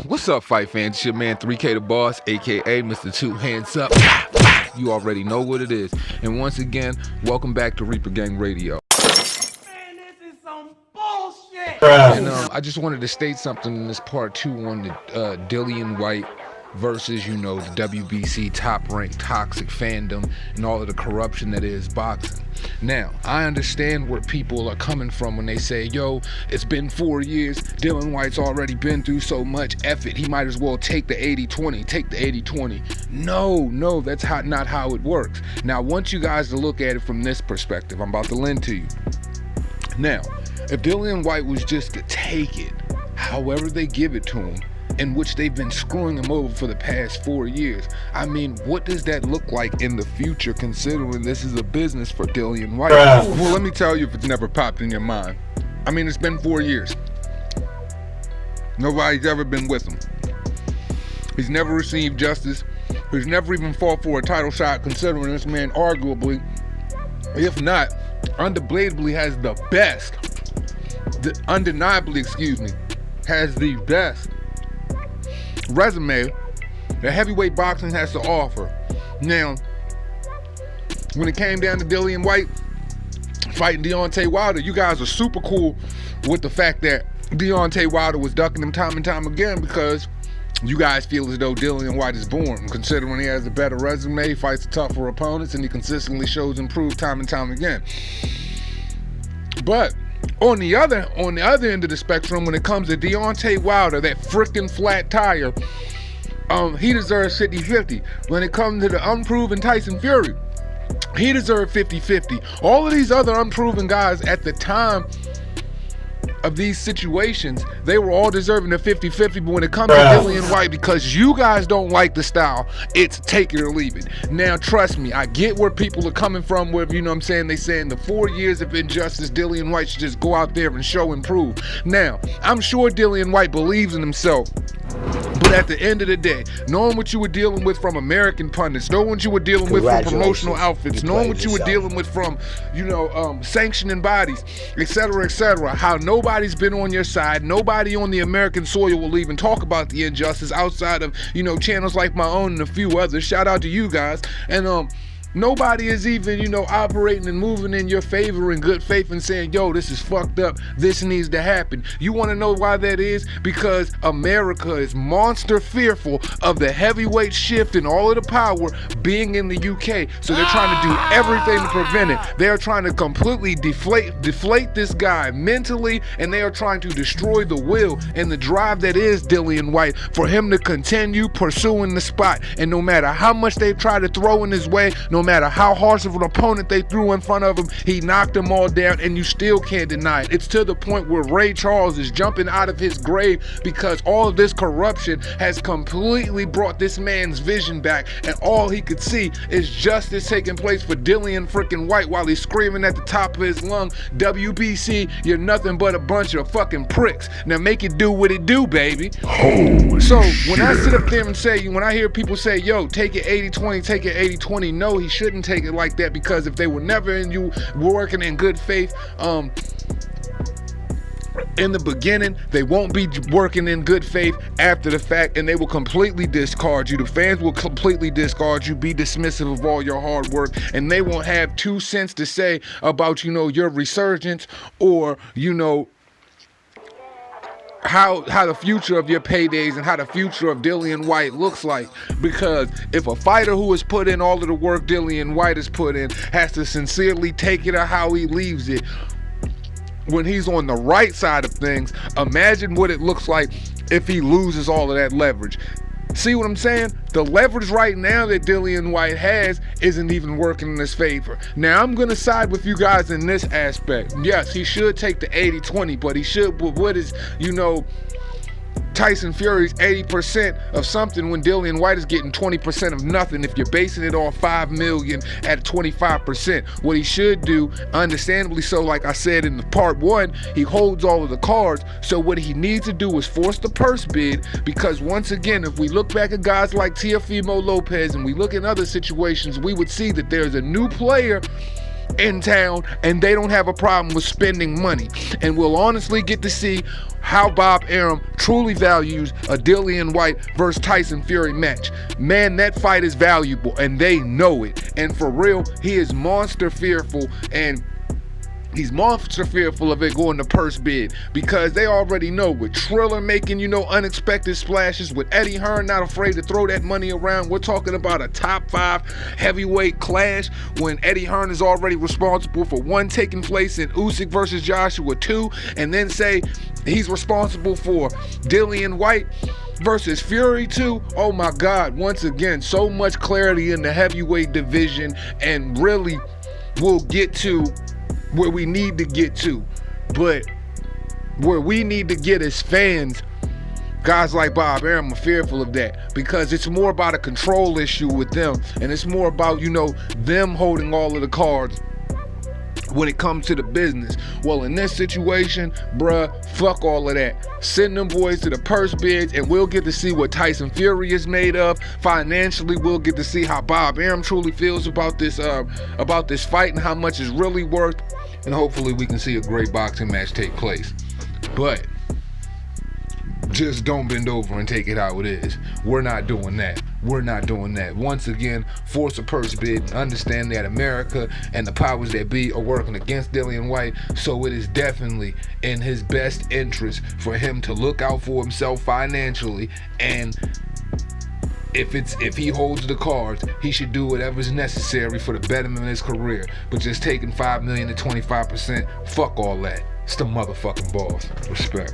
What's up, fight fans? It's your man 3K the Boss, aka Mr. Two Hands Up. You already know what it is. And once again, welcome back to Reaper Gang Radio. Man, this is some bullshit. And I just wanted to state something in this part 2 on the Dillian Whyte versus, the WBC top-ranked toxic fandom and all of the corruption that is boxing. Now, I understand where people are coming from when they say, yo, it's been 4 years, Dillian Whyte's already been through so much, F it, he might as well take the 80-20, take the 80-20. No, that's not how it works. Now, I want you guys to look at it from this perspective. I'm about to lend to you. Now, if Dillian Whyte was just to take it, however they give it to him, in which they've been screwing him over for the past 4 years. I mean, what does that look like in the future, considering this is a business for Dillian Whyte? Well, let me tell you if it's never popped in your mind. I mean, it's been 4 years. Nobody's ever been with him. He's never received justice. He's never even fought for a title shot, considering this man arguably, if not, undeniably has the best, has the best resume that heavyweight boxing has to offer. Now, when it came down to Dillian Whyte fighting Deontay Wilder, you guys are super cool with the fact that Deontay Wilder was ducking him time and time again because you guys feel as though Dillian Whyte is born, considering he has a better resume, he fights tougher opponents, and he consistently shows improved time and time again. But on the other end of the spectrum, when it comes to Deontay Wilder, that freaking flat tire, he deserves 50-50. When it comes to the unproven Tyson Fury, he deserved 50-50. All of these other unproven guys at the time of these situations, they were all deserving of 50-50, but when it comes to Dillian Whyte, because you guys don't like the style, it's take it or leave it. Now, trust me, I get where people are coming from, where, they saying the 4 years of injustice, Dillian Whyte should just go out there and show and prove. Now, I'm sure Dillian Whyte believes in himself, but at the end of the day, knowing what you were dealing with from American pundits, knowing what you were dealing with from promotional outfits, knowing what you were dealing with from, sanctioning bodies, etc., how nobody's been on your side, nobody on the American soil will even talk about the injustice outside of, channels like my own and a few others. Shout out to you guys. And, nobody is even, operating and moving in your favor in good faith and saying, yo, this is fucked up. This needs to happen. You want to know why that is? Because America is monster fearful of the heavyweight shift and all of the power being in the UK. So they're trying to do everything to prevent it. They are trying to completely deflate this guy mentally, and they are trying to destroy the will and the drive that is Dillian Whyte for him to continue pursuing the spot. And no matter how much they try to throw in his way, no matter how harsh of an opponent they threw in front of him, he knocked them all down, and you still can't deny it. It's to the point where Ray Charles is jumping out of his grave because all of this corruption has completely brought this man's vision back, and all he could see is justice taking place for Dillian freaking Whyte while he's screaming at the top of his lung, WBC, you're nothing but a bunch of fucking pricks. Now make it do what it do, baby. So when I sit up there and say, when I hear people say, yo, take it 80-20, take it 80-20, no, he shouldn't take it like that, because if they were never in you working in good faith in the beginning, they won't be working in good faith after the fact, and they will completely discard you. The fans will completely discard you, be dismissive of all your hard work, and they won't have 2 cents to say about, your resurgence or, how the future of your paydays and how the future of Dillian Whyte looks like. Because if a fighter who has put in all of the work Dillian Whyte has put in has to sincerely take it or how he leaves it when he's on the right side of things, imagine what it looks like if he loses all of that leverage. See what I'm saying? The leverage right now that Dillian Whyte has isn't even working in his favor. Now, I'm going to side with you guys in this aspect. Yes, he should take the 80-20, but he should, what is, Tyson Fury's 80% of something when Dillian Whyte is getting 20% of nothing if you're basing it off $5 million at 25%. What he should do, understandably so, like I said in the part 1, he holds all of the cards. So what he needs to do is force the purse bid, because once again, if we look back at guys like Teofimo Lopez and we look in other situations, we would see that there's a new player in town, and they don't have a problem with spending money. And we'll honestly get to see how Bob Arum truly values a Dillian Whyte versus Tyson Fury match. Man, that fight is valuable, and they know it. And for real, he is monster fearful, and he's monster fearful of it going to purse bid, because they already know with Triller making, unexpected splashes, with Eddie Hearn not afraid to throw that money around. We're talking about a top 5 heavyweight clash when Eddie Hearn is already responsible for one taking place in Usyk versus Joshua 2, and then say he's responsible for Dillian Whyte versus Fury 2. Oh my God, once again, so much clarity in the heavyweight division, and really we'll get to where we need to get to. But where we need to get as fans, guys like Bob Arum are fearful of that, because it's more about a control issue with them, and it's more about, them holding all of the cards when it comes to the business. Well, in this situation, bruh, fuck all of that. Send them boys to the purse bids, and we'll get to see what Tyson Fury is made of. Financially, we'll get to see how Bob Arum truly feels about this fight and how much it's really worth. And hopefully we can see a great boxing match take place. But just don't bend over and take it how it is. We're not doing that. We're not doing that. Once again, force a purse bid and understand that America and the powers that be are working against Dillian Whyte, so it is definitely in his best interest for him to look out for himself financially, and if he holds the cards, he should do whatever's necessary for the betterment of his career. But just taking $5 million to 25%, fuck all that. It's the motherfucking boss. Respect.